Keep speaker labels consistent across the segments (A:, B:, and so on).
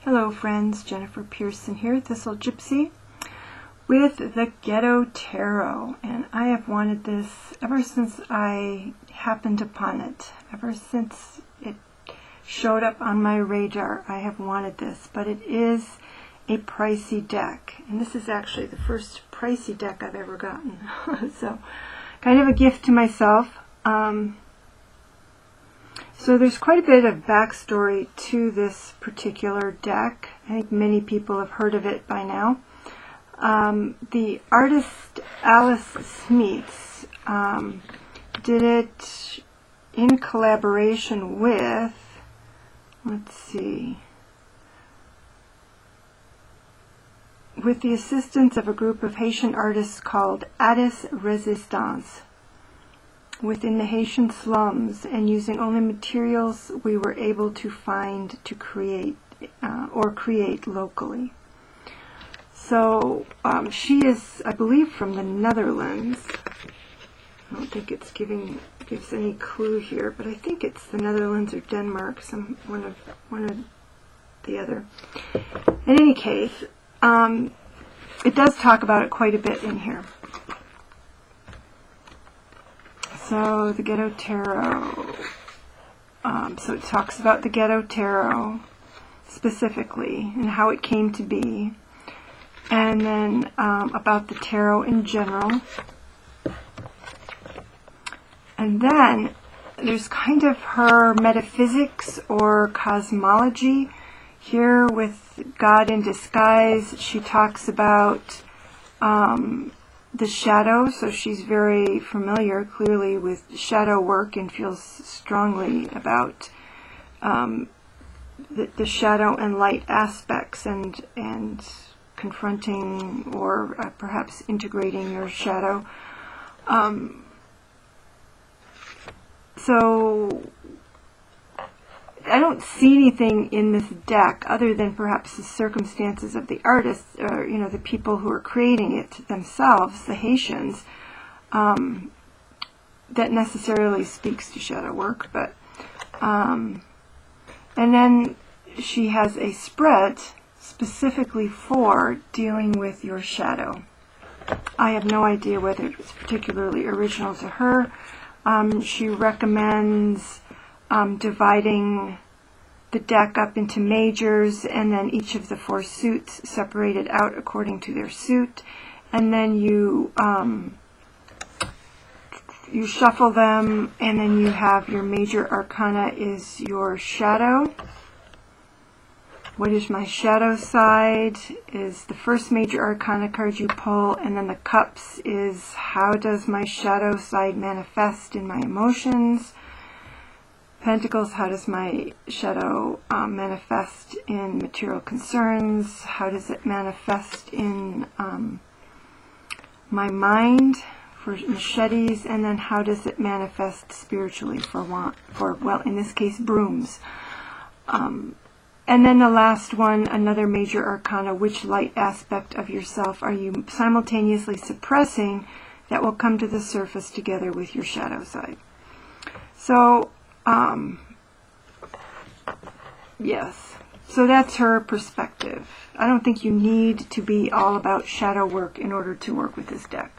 A: Hello friends, Jennifer Pearson here, Thistle Gypsy, with the Ghetto Tarot, and I have wanted this ever since I happened upon it. Ever since it showed up on my radar, I have wanted this, but it is a pricey deck, and this is actually the first pricey deck I've ever gotten, so kind of a gift to myself. So there's quite a bit of backstory to this particular deck. I think many people have heard of it by now. The artist Alice Smeets did it in collaboration with, with the assistance of a group of Haitian artists called Artistes Resistance within the Haitian slums, and using only materials we were able to find to create create locally. So she is, I believe, from the Netherlands. I don't think it's gives any clue here, but I think it's the Netherlands or Denmark, one of the other. In any case, it does talk about it quite a bit in here. So the Ghetto Tarot, so it talks about the Ghetto Tarot specifically and how it came to be, and then about the tarot in general. And then there's kind of her metaphysics or cosmology. Here with God in disguise, she talks about the shadow, so she's very familiar clearly with shadow work and feels strongly about the shadow and light aspects and confronting or perhaps integrating your shadow. So I don't see anything in this deck other than perhaps the circumstances of the artists, or the people who are creating it themselves, the Haitians, that necessarily speaks to shadow work. But and then she has a spread specifically for dealing with your shadow. I have no idea whether it's particularly original to her. She recommends dividing the deck up into majors, and then each of the 4 suits separated out according to their suit, and then you shuffle them, and then you have your major arcana is your shadow. What is my shadow side is the first major arcana card you pull, and then the cups is how does my shadow side manifest in my emotions. Pentacles, how does my shadow manifest in material concerns? How does it manifest in my mind for machetes? And then how does it manifest spiritually well, in this case, brooms. And then the last one, another major arcana, which light aspect of yourself are you simultaneously suppressing that will come to the surface together with your shadow side. So, yes, so that's her perspective. I don't think you need to be all about shadow work in order to work with this deck.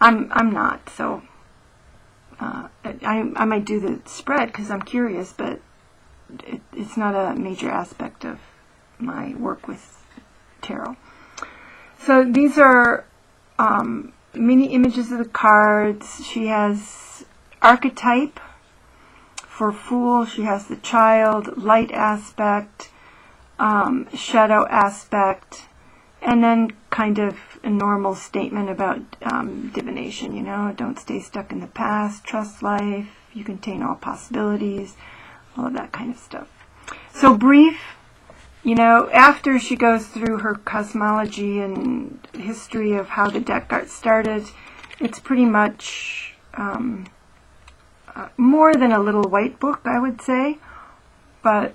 A: I'm not, so I might do the spread because I'm curious, but it's not a major aspect of my work with tarot. So these are mini images of the cards. She has archetype. For Fool, she has the child, light aspect, shadow aspect, and then kind of a normal statement about divination, don't stay stuck in the past, trust life, you contain all possibilities, all of that kind of stuff. So brief, after she goes through her cosmology and history of how the deck got started, it's pretty much more than a little white book, I would say, but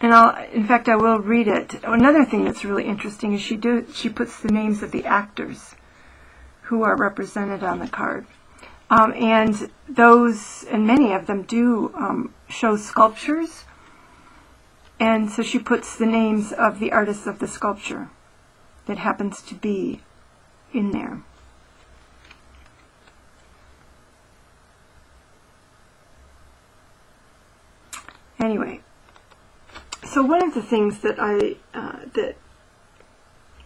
A: in fact, I will read it. Another thing that's really interesting is she puts the names of the actors who are represented on the card. And those, and many of them do show sculptures. And so she puts the names of the artists of the sculpture that happens to be in there. Anyway, so one of the things that that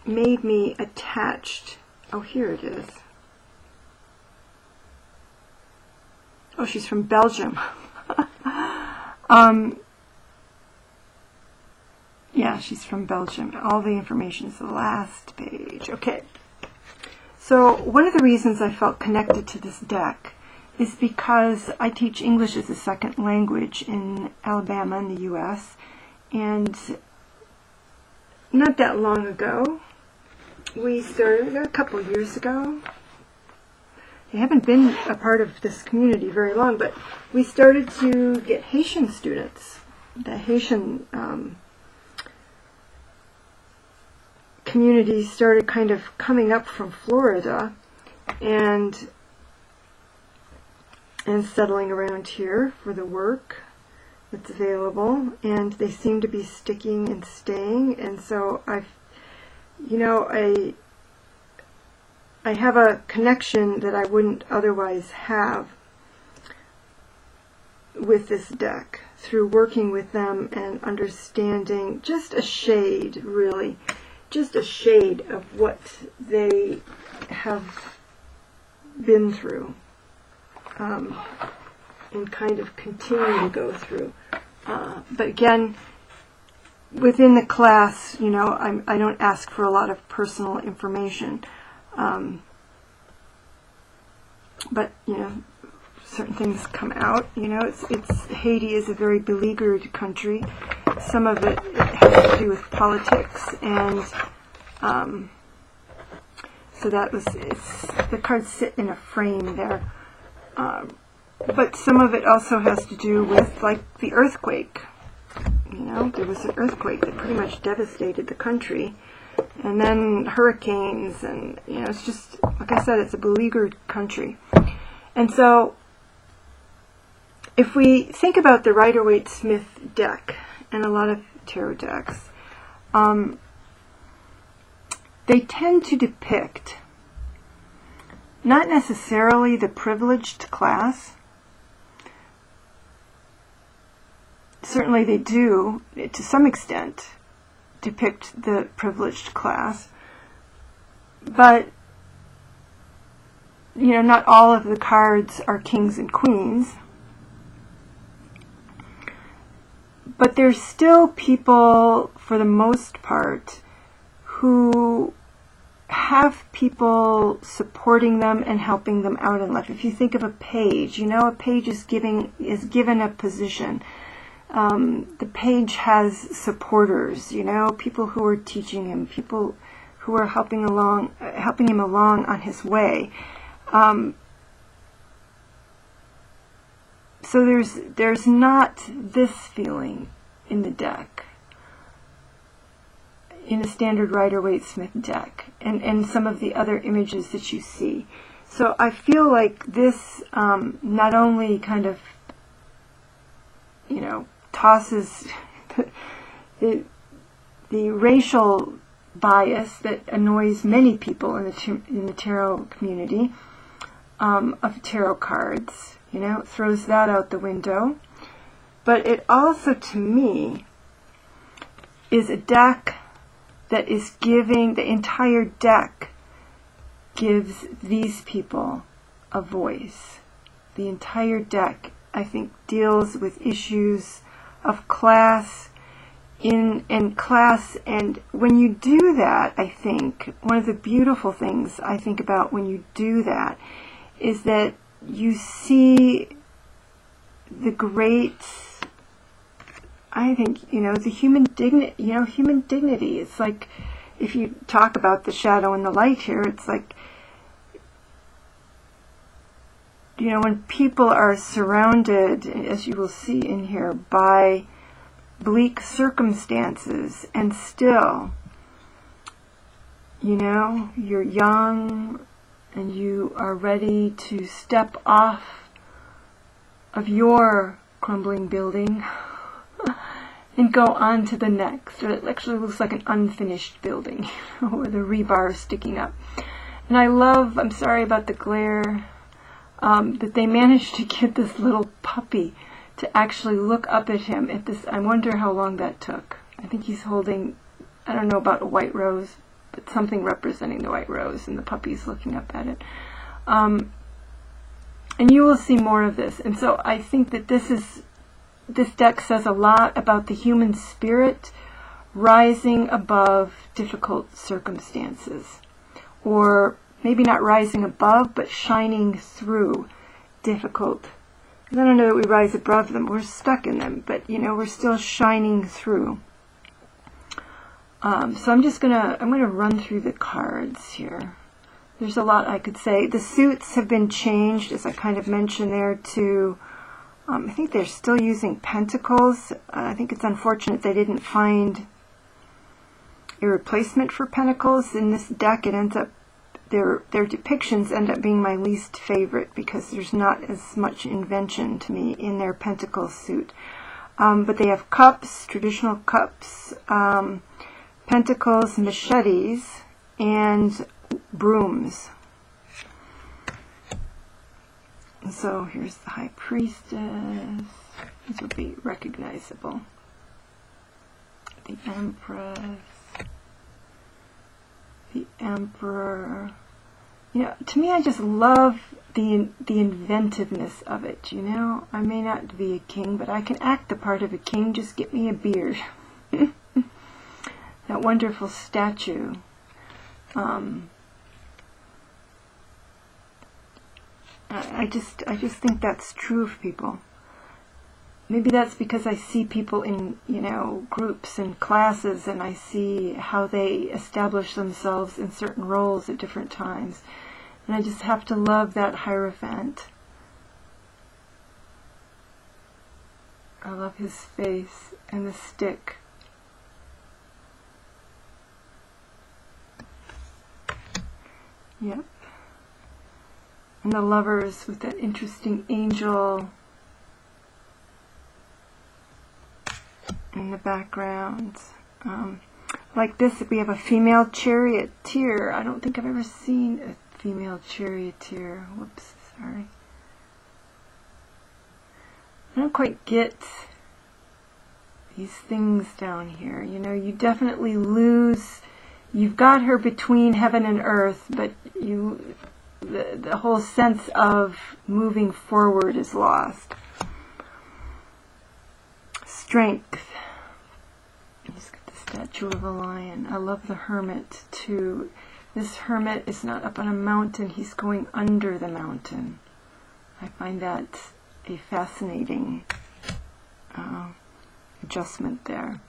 A: made me attached, oh, here it is. Oh, she's from Belgium. Yeah, she's from Belgium. All the information is the last page. Okay. So one of the reasons I felt connected to this deck is because I teach English as a second language in Alabama in the U.S. And not that long ago, we started, a couple of years ago, I haven't been a part of this community very long, but we started to get Haitian students. The Haitian community started kind of coming up from Florida and settling around here for the work that's available, and they seem to be sticking and staying. And so I have a connection that I wouldn't otherwise have with this deck through working with them and understanding just a shade, really, just a shade of what they have been through and kind of continue to go through. But again, within the class, I don't ask for a lot of personal information. But certain things come out. It's Haiti is a very beleaguered country. Some of it has to do with politics, and so that was the cards sit in a frame there. But some of it also has to do with, like, the earthquake. There was an earthquake that pretty much devastated the country. And then hurricanes, and it's just, like I said, it's a beleaguered country. And so if we think about the Rider-Waite-Smith deck and a lot of tarot decks, they tend to depict not necessarily the privileged class. Certainly they do, to some extent, depict the privileged class, but not all of the cards are kings and queens. But there's still people, for the most part, who have people supporting them and helping them out in life. If you think of a page, a page is given a position. The page has supporters, people who are teaching him, people who are helping him along on his way. So there's not this feeling in the deck, in a standard Rider-Waite-Smith deck, and some of the other images that you see. So I feel like this not only kind of, tosses the racial bias that annoys many people in the tarot community of tarot cards, throws that out the window. But it also, to me, is a deck that is giving, the entire deck gives these people a voice. The entire deck, I think, deals with issues of class in class, and when you do that, I think one of the beautiful things I think about when you do that is that you see the great, I think, the human dignity. It's like, if you talk about the shadow and the light here, it's like, when people are surrounded, as you will see in here, by bleak circumstances, and still, you're young, and you are ready to step off of your crumbling building and go on to the next. It actually looks like an unfinished building, with the rebar sticking up. And I love, I'm sorry about the glare, that they managed to get this little puppy to actually look up at him at this. I wonder how long that took. I think he's holding, I don't know about a white rose, but something representing the white rose, and the puppy's looking up at it. And you will see more of this. And so I think that this deck says a lot about the human spirit rising above difficult circumstances. Or maybe not rising above, but shining through difficult. I don't know that we rise above them. We're stuck in them, but we're still shining through. So I'm gonna run through the cards here. There's a lot I could say. The suits have been changed, as I kind of mentioned there, to I think they're still using pentacles. I think it's unfortunate they didn't find a replacement for pentacles in this deck. It ends up, their depictions end up being my least favorite because there's not as much invention to me in their pentacle suit. But they have cups, traditional cups, pentacles, machetes, and brooms. And so here's the High Priestess. These will be recognizable. The Empress. The Emperor. To me, I just love the inventiveness of it, I may not be a king, but I can act the part of a king. Just get me a beard. That wonderful statue. I just think that's true of people. Maybe that's because I see people in, groups and classes, and I see how they establish themselves in certain roles at different times. And I just have to love that Hierophant. I love his face and the stick. Yep. And the Lovers with that interesting angel in the background. Like this, we have a female charioteer. I don't think I've ever seen a female charioteer. Whoops, sorry. I don't quite get these things down here. You definitely lose. You've got her between heaven and earth, but the whole sense of moving forward is lost. Strength. He's got the statue of a lion. I love the Hermit too. This Hermit is not up on a mountain, he's going under the mountain. I find that a fascinating adjustment there.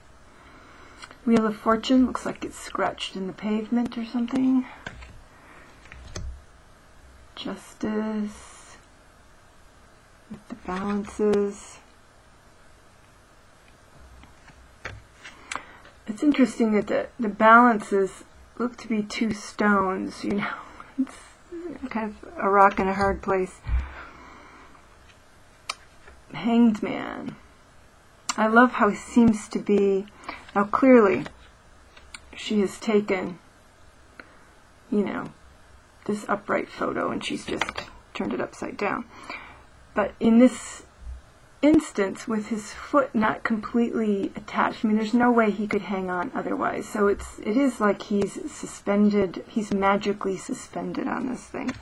A: Wheel of Fortune looks like it's scratched in the pavement or something. Justice with the balances. It's interesting that the balances look to be two stones, It's kind of a rock and a hard place. Hanged Man. I love how he seems to be. Now clearly she has taken, this upright photo and she's just turned it upside down. But in this instance, with his foot not completely attached, there's no way he could hang on otherwise. So it is like he's suspended, he's magically suspended on this thing.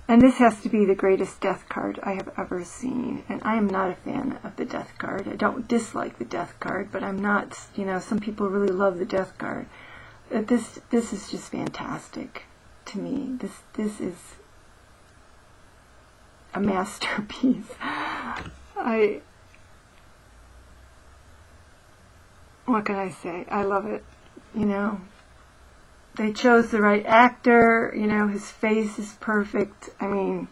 A: And this has to be the greatest death card I have ever seen. And I am not a fan of the death card. I don't dislike the death card, but I'm not, some people really love the death card. This is just fantastic to me. This is a masterpiece. What can I say? I love it. They chose the right actor. His face is perfect. The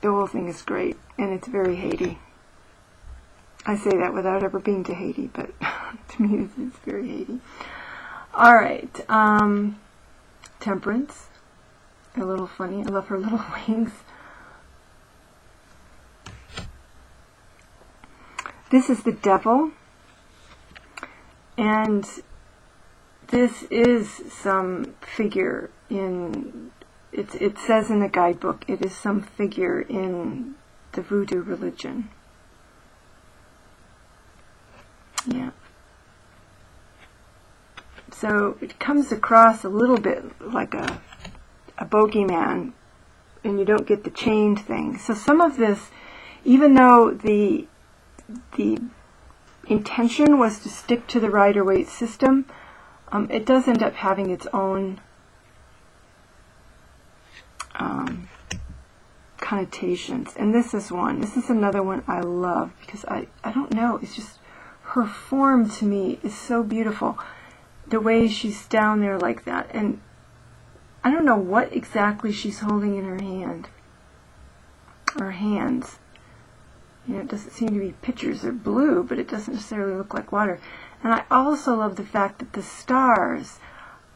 A: whole thing is great, and it's very Haiti. I say that without ever being to Haiti, but to me it's very Haiti. All right. Temperance. A little funny. I love her little wings. This is the Devil. And this is some figure in, it says in the guidebook, it is some figure in the voodoo religion. Yeah. So it comes across a little bit like a bogeyman, and you don't get the chained thing. So some of this, even though the intention was to stick to the Rider-Waite system, it does end up having its own connotations. And this is one. This is another one I love because I don't know. It's just her form to me is so beautiful. The way she's down there like that. And I don't know what exactly she's holding in her hand. Or hands. You know, it doesn't seem to be pitchers. They're blue, but it doesn't necessarily look like water. And I also love the fact that the stars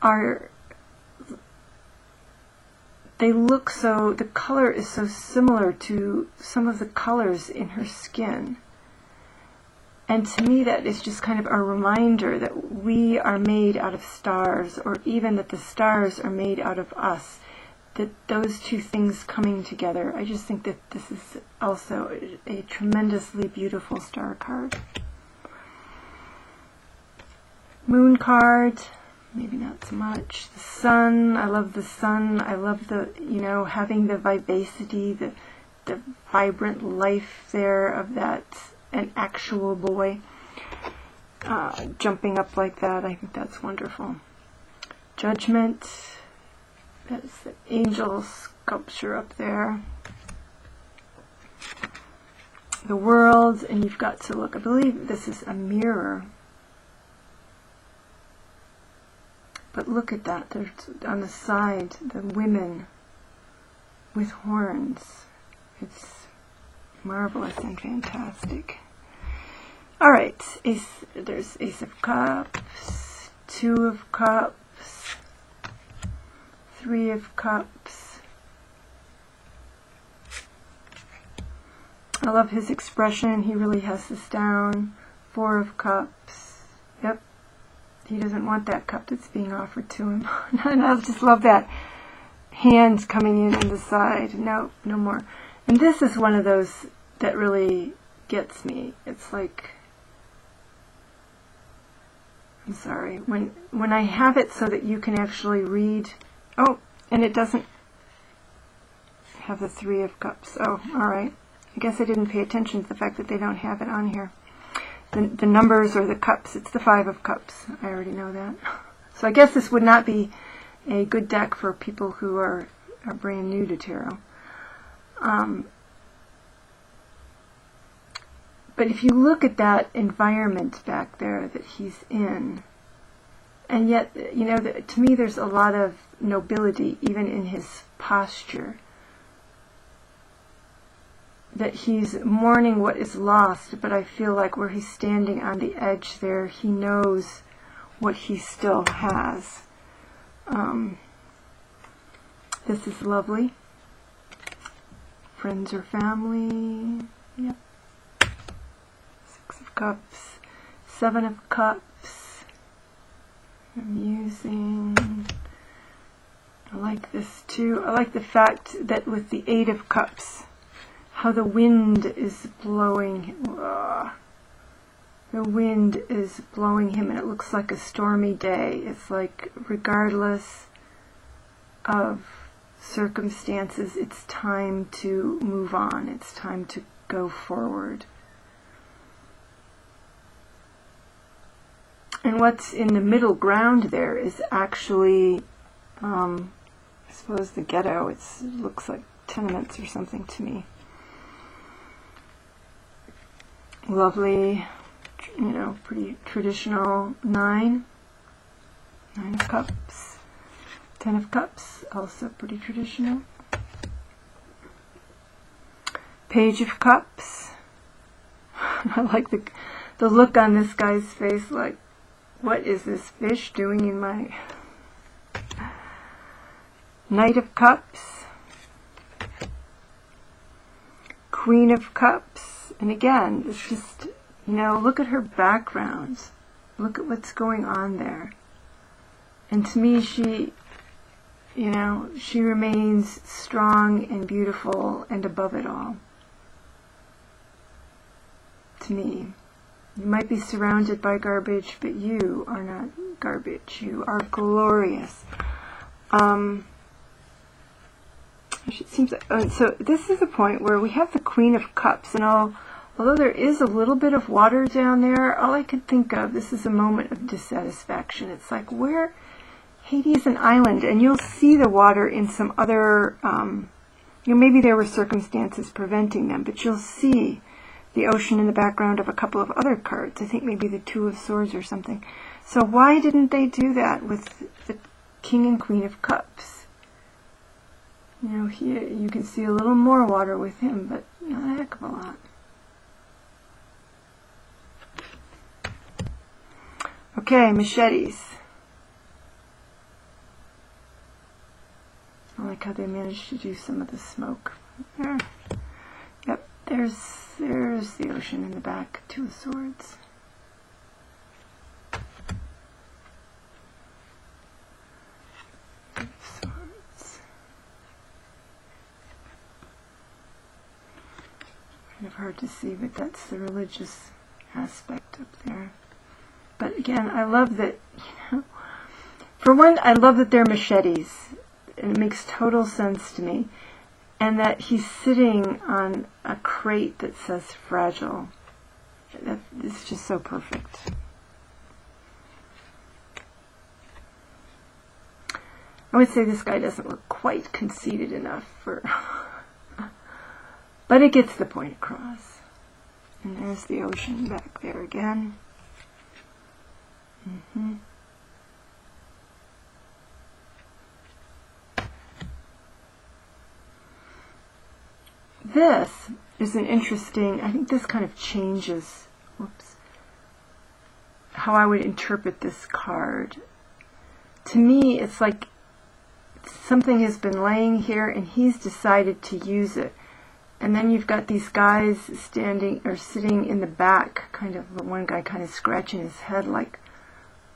A: are, they look so, the color is so similar to some of the colors in her skin. And to me that is just kind of a reminder that we are made out of stars, or even that the stars are made out of us. That those two things coming together. I just think that this is also a tremendously beautiful star card. Moon card, maybe not so much. The sun, I love the sun. I love the, you know, having the vivacity, the vibrant life there of that, an actual boy jumping up like that. I think that's wonderful. Judgment. That's the angel sculpture up there. The world, and you've got to look. I believe this is a mirror. But look at that. There's on the side, the women with horns. It's marvelous and fantastic. All right. There's Ace of Cups, Two of Cups, Three of Cups. I love his expression. He really has this down. Four of Cups. Yep. He doesn't want that cup that's being offered to him. And I just love that. Hands coming in on the side. No, no more. And this is one of those that really gets me. It's like, I'm sorry. When I have it so that you can actually read. Oh, and it doesn't have the Three of Cups. Oh, all right. I guess I didn't pay attention to the fact that they don't have it on here. The numbers or the cups, it's the Five of Cups. I already know that. So I guess this would not be a good deck for people who are brand new to tarot. But if you look at that environment back there that he's in, and yet, you know, to me there's a lot of nobility even in his posture. That he's mourning what is lost, but I feel like where he's standing on the edge there, he knows what he still has. This is lovely. Friends or family. Yep. Six of Cups. Seven of Cups. Amusing. I like this too. I like the fact that with the Eight of Cups, how the wind is blowing. The wind is blowing him, and it looks like a stormy day. It's like, regardless of circumstances, it's time to move on. It's time to go forward. And what's in the middle ground there is actually, I suppose, the ghetto. It looks like tenements or something to me. Lovely, you know, pretty traditional. Nine of Cups. 10 of Cups, also pretty traditional. Page of Cups. I like the look on this guy's face, like, what is this fish doing in my... Knight of Cups, Queen of Cups, and again, it's just, you know, look at her backgrounds. Look at what's going on there. And to me, she, you know, she remains strong and beautiful and above it all. To me. You might be surrounded by garbage, but you are not garbage. You are glorious. It seems like, so this is a point where we have the Queen of Cups, and although there is a little bit of water down there, all I could think of, this is a moment of dissatisfaction. It's like, where Haiti is an island, and you'll see the water in some other, you know, maybe there were circumstances preventing them, but you'll see the ocean in the background of a couple of other cards. I think maybe the Two of Swords or something. So why didn't they do that with the King and Queen of Cups? You know, here you can see a little more water with him, but not a heck of a lot. Okay, machetes. I like how they managed to do some of the smoke. There. Yep, there's the ocean in the back. Two of Swords. Kind of hard to see, but that's the religious aspect up there. But again, I love that, you know, for one, I love that they're machetes. It makes total sense to me. And that he's sitting on a crate that says fragile. It's just so perfect. I would say this guy doesn't look quite conceited enough for... But it gets the point across. And there's the ocean back there again. This is an interesting, I think this kind of changes, how I would interpret this card. To me, it's like something has been laying here and he's decided to use it. And then you've got these guys standing or sitting in the back, kind of, one guy kind of scratching his head like,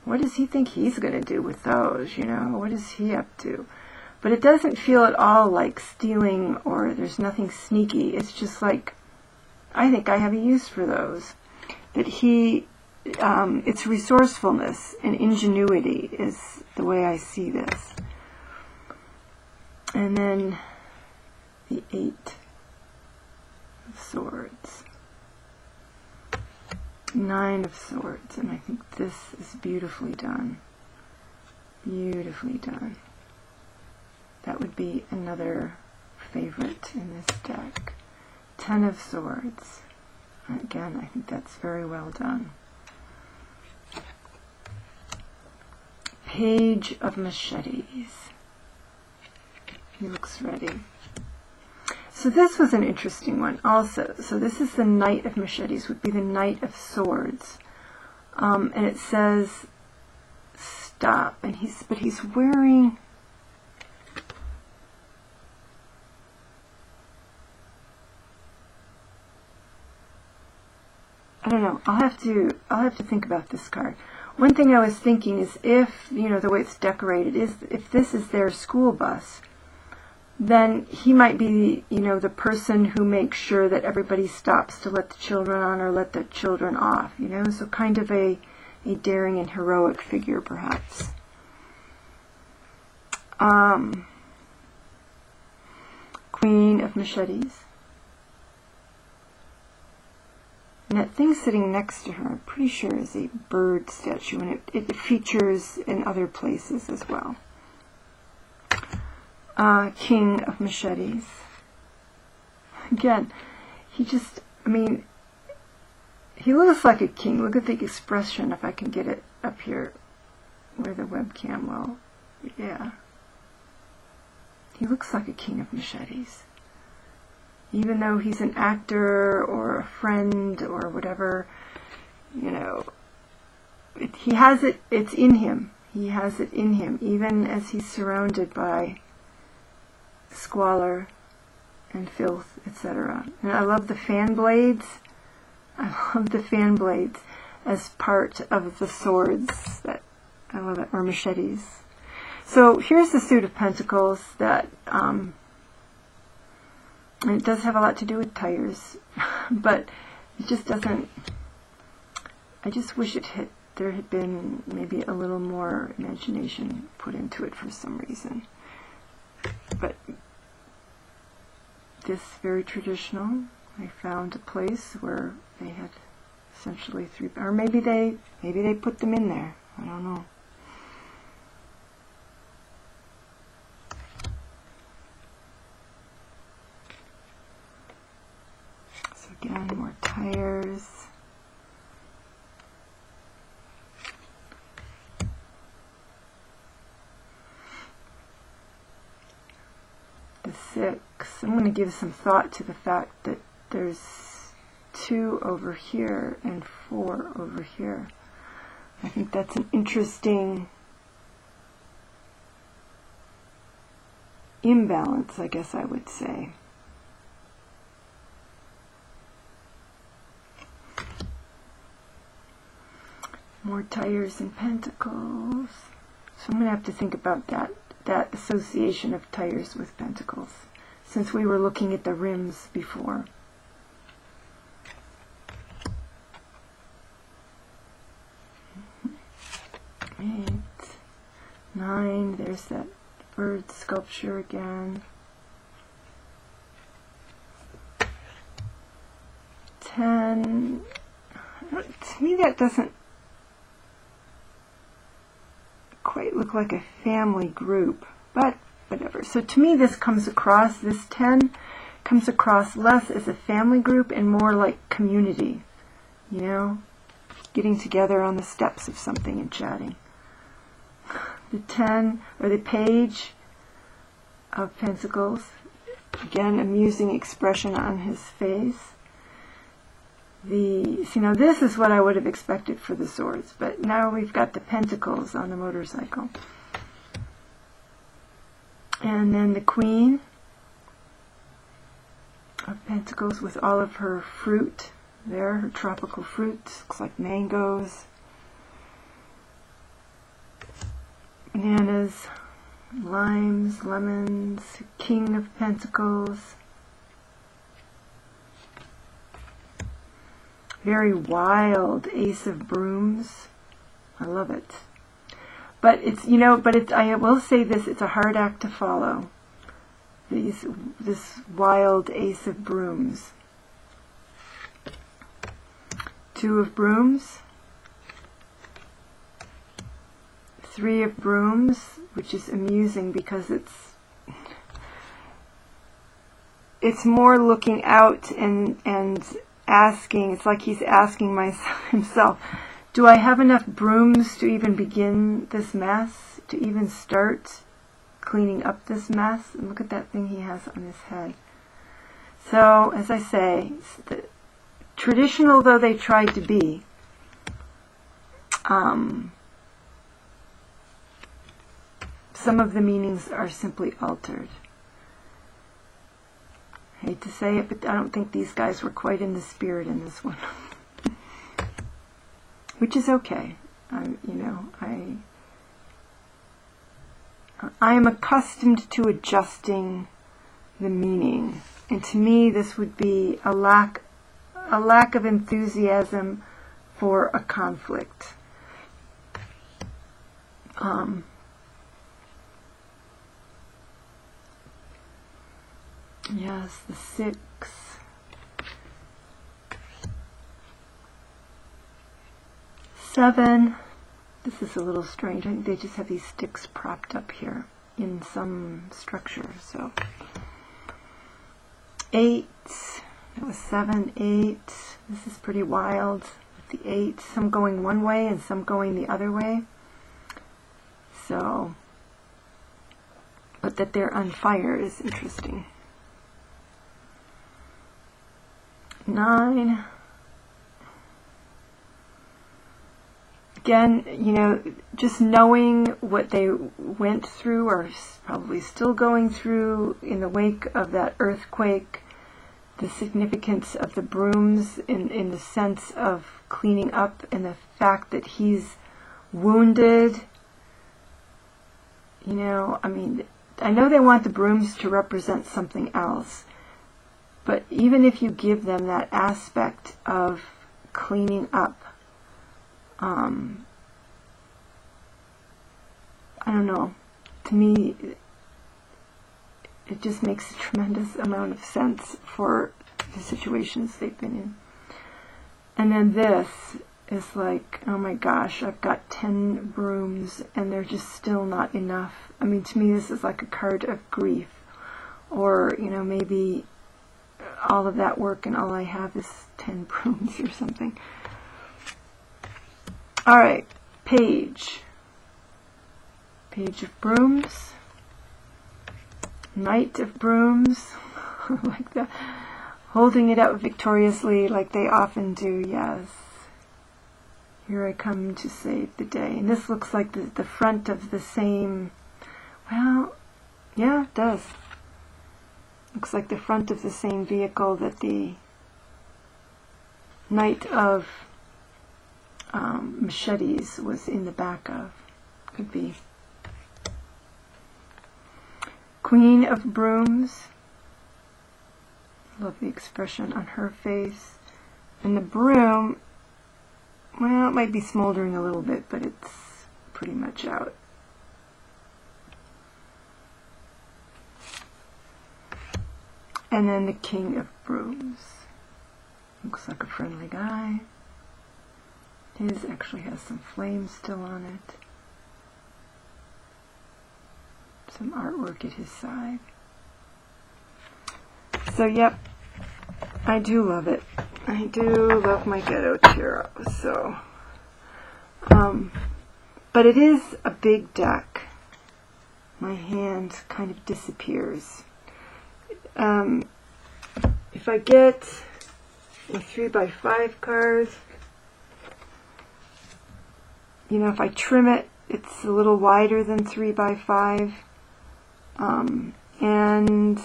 A: what does he think he's going to do with those, you know? What is he up to? But it doesn't feel at all like stealing or there's nothing sneaky. It's just like, I think I have a use for those. That he, it's resourcefulness and ingenuity is the way I see this. And then the Eight of Swords. Nine of Swords. And I think this is beautifully done. Beautifully done. That would be another favorite in this deck. Ten of Swords. Again, I think that's very well done. Page of Machetes. He looks ready. So this was an interesting one also. So this is the Knight of Machetes, would be the Knight of Swords. And it says stop. And he's wearing... I don't know. I'll have to think about this card. One thing I was thinking is if, you know, the way it's decorated is if this is their school bus, then he might be, you know, the person who makes sure that everybody stops to let the children on or let the children off, you know, so kind of a daring and heroic figure perhaps. Queen of Machetes. And that thing sitting next to her, I'm pretty sure is a bird statue, and it features in other places as well. King of Machetes. Again, he just, I mean, he looks like a king. Look at the expression, if I can get it up here where the webcam will. Yeah. He looks like a king of machetes. Even though he's an actor or a friend or whatever, you know, he has it, it's in him. He has it in him, even as he's surrounded by squalor and filth, etc. And I love the fan blades. I love the fan blades as part of the swords. That I love it, or machetes. So here's the suit of pentacles that, and it does have a lot to do with tires, but it just doesn't. I just wish there had been maybe a little more imagination put into it for some reason. But this very traditional. I found a place where they had essentially three, or maybe they put them in there. I don't know. So again, more tires. The 6. I'm going to give some thought to the fact that there's 2 over here and 4 over here. I think that's an interesting imbalance, I guess I would say. More tires and pentacles. So I'm going to have to think about that association of tires with pentacles, since we were looking at the rims before. Mm-hmm. 8, 9, there's that bird sculpture again. 10, to me that doesn't quite look like a family group, but whatever. So to me this 10 comes across less as a family group and more like community, you know, getting together on the steps of something and chatting. The 10, or the page of pentacles, again, amusing expression on his face. Now this is what I would have expected for the swords, but now we've got the pentacles on the motorcycle. And then the Queen of Pentacles with all of her fruit there, her tropical fruits, looks like mangoes, bananas, limes, lemons, King of Pentacles. Very wild Ace of Brooms. I love it. But it's, you know, I will say this, it's a hard act to follow. This wild Ace of Brooms. 2 of Brooms. 3 of Brooms, which is amusing because it's more looking out and asking, it's like he's asking himself, do I have enough brooms to even begin this mess, to even start cleaning up this mess? And look at that thing he has on his head. So, as I say, traditional though they tried to be, some of the meanings are simply altered. I hate to say it, but I don't think these guys were quite in the spirit in this one. Which is okay. I am accustomed to adjusting the meaning. And to me, this would be a lack of enthusiasm for a conflict. Yes, the 6. 7. This is a little strange. I think they just have these sticks propped up here in some structure. So 8. That was 7, 8. This is pretty wild. With the 8, some going one way and some going the other way. So, but that they're on fire is interesting. 9. again, you know, just knowing what they went through or probably still going through in the wake of that earthquake, the significance of the brooms in the sense of cleaning up, and the fact that he's wounded. You know, I mean, I know they want the brooms to represent something else, but even if you give them that aspect of cleaning up, I don't know, to me it just makes a tremendous amount of sense for the situations they've been in. And then this is like, oh my gosh, I've got 10 brooms and they're just still not enough. I mean, to me this is like a card of grief, or, you know, maybe all of that work and all I have is 10 brooms or something. Alright, Page of Brooms, Knight of Brooms, like that, holding it out victoriously like they often do, yes. Here I come to save the day. And this looks like the front of the same, well, yeah, it does. Looks like the front of the same vehicle that the Knight of Machetes was in the back of. Could be. Queen of Brooms. Love the expression on her face. And the broom, well, it might be smoldering a little bit, but it's pretty much out. And then the King of Brooms. Looks like a friendly guy. His actually has some flames still on it. Some artwork at his side. So, yep, I do love it. I do love my Ghetto Tarot. So, but it is a big deck. My hand kind of disappears. If I get a 3x5 card, you know, if I trim it, it's a little wider than 3x5, and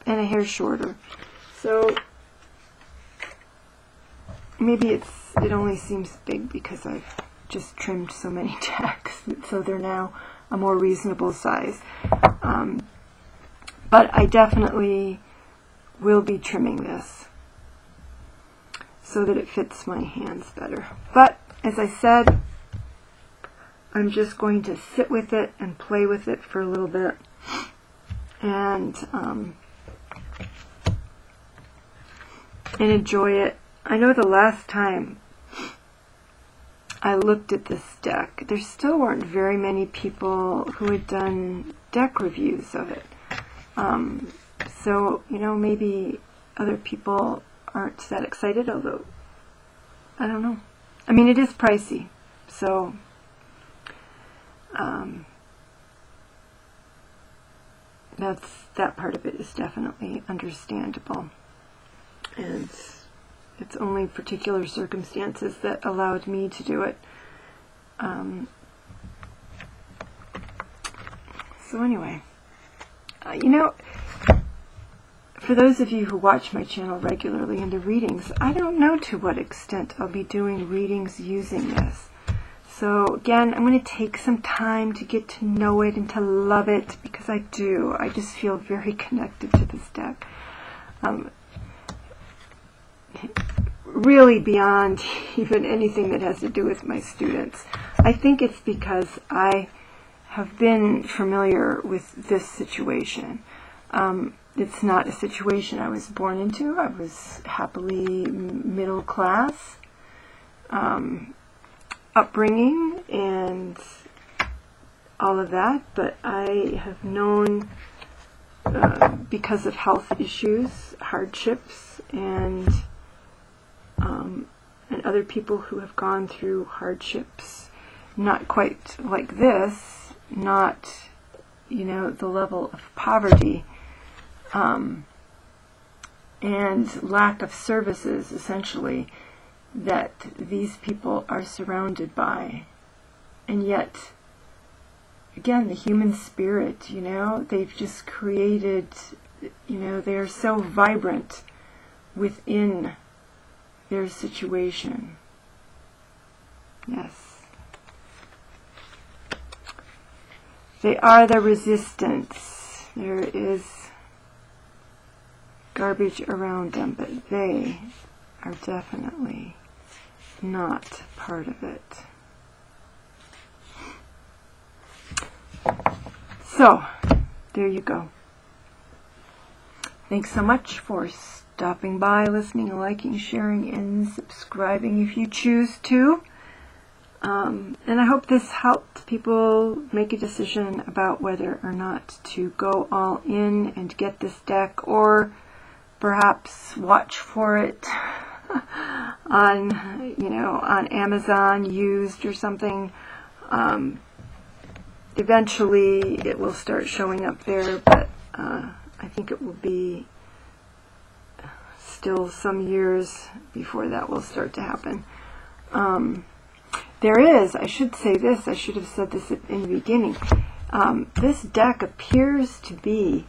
A: a hair shorter. So maybe it only seems big because I've just trimmed so many decks, so they're now a more reasonable size. But I definitely will be trimming this so that it fits my hands better. But as I said, I'm just going to sit with it and play with it for a little bit, and enjoy it. I know the last time I looked at this deck, there still weren't very many people who had done deck reviews of it. So, you know, maybe other people aren't that excited, although, I don't know. I mean, it is pricey, so, that part of it is definitely understandable. And it's only particular circumstances that allowed me to do it. So anyway, you know, for those of you who watch my channel regularly into readings, I don't know to what extent I'll be doing readings using this. So again, I'm going to take some time to get to know it and to love it, because I do. I just feel very connected to this deck. Really beyond even anything that has to do with my students. I think it's because I have been familiar with this situation. It's not a situation I was born into. I was happily middle class upbringing and all of that, but I have known, because of health issues, hardships, and other people who have gone through hardships, not quite like this, not, you know, the level of poverty, and lack of services, essentially, that these people are surrounded by. And yet, again, the human spirit, they've just created, they are so vibrant within their situation. Yes. They are the resistance. There is garbage around them, but they are definitely not part of it. So, there you go. Thanks so much for stopping by, listening, liking, sharing, and subscribing if you choose to. And I hope this helped people make a decision about whether or not to go all in and get this deck, or perhaps watch for it on Amazon used or something. Eventually it will start showing up there, but I think it will be still some years before that will start to happen. I should say this, I should have said this in the beginning. This deck appears to be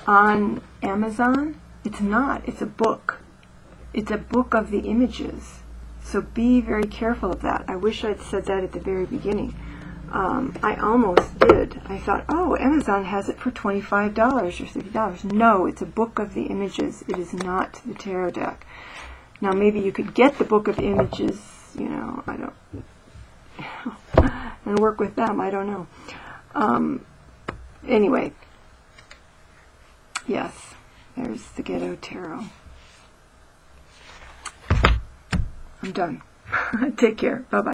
A: on Amazon. It's not. It's a book. It's a book of the images. So be very careful of that. I wish I'd said that at the very beginning. I almost did. I thought, oh, Amazon has it for $25 or $50. No, it's a book of the images. It is not the tarot deck. Now, maybe you could get the book of images, I don't, and work with them. I don't know. Anyway, yes, there's the Ghetto Tarot. I'm done. Take care. Bye-bye.